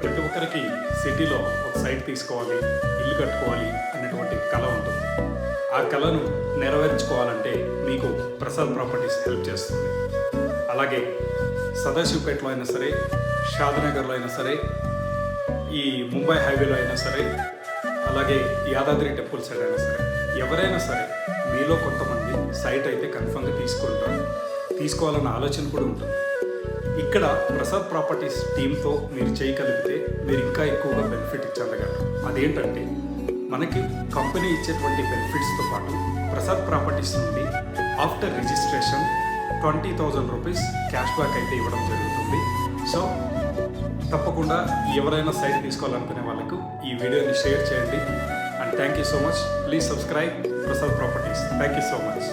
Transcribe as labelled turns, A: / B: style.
A: ప్రతి ఒక్కరికి సిటీలో ఒక సైట్ తీసుకోవాలి, ఇల్లు కట్టుకోవాలి అనేటువంటి కళ ఉంటుంది. ఆ కళను నెరవేర్చుకోవాలంటే మీకు ప్రసాద్ ప్రాపర్టీస్ హెల్ప్ చేస్తుంది. అలాగే సదాశివపేటలో అయినా సరే, షాద్నగర్లో అయినా సరే, ఈ ముంబై హైవేలో అయినా సరే, అలాగే యాదాద్రి టెంపుల్ సైడ్ అయినా సరే, ఎవరైనా సరే మీలో కొంతమంది సైట్ అయితే కన్ఫర్మ్గా తీసుకుంటారు, తీసుకోవాలన్న ఆలోచన కూడా ఉంటుంది. ఇక్కడ ప్రసాద్ ప్రాపర్టీస్ టీంతో మీరు చేయగలిగితే మీరు ఇంకా ఎక్కువగా బెనిఫిట్ చెందగలరు. అదేంటంటే మనకి కంపెనీ ఇచ్చేటువంటి బెనిఫిట్స్తో పాటు ప్రసాద్ ప్రాపర్టీస్ నుండి after registration 20,000 rupees cash back అయితే ఇవ్వడం జరుగుతుంది. సో తప్పకుండా ఎవరైనా సైట్ తీసుకోవాలనుకునే వాళ్ళకు ఈ వీడియోని షేర్ చేయండి. And thank you so much. Please subscribe Prasad properties. Thank you so much.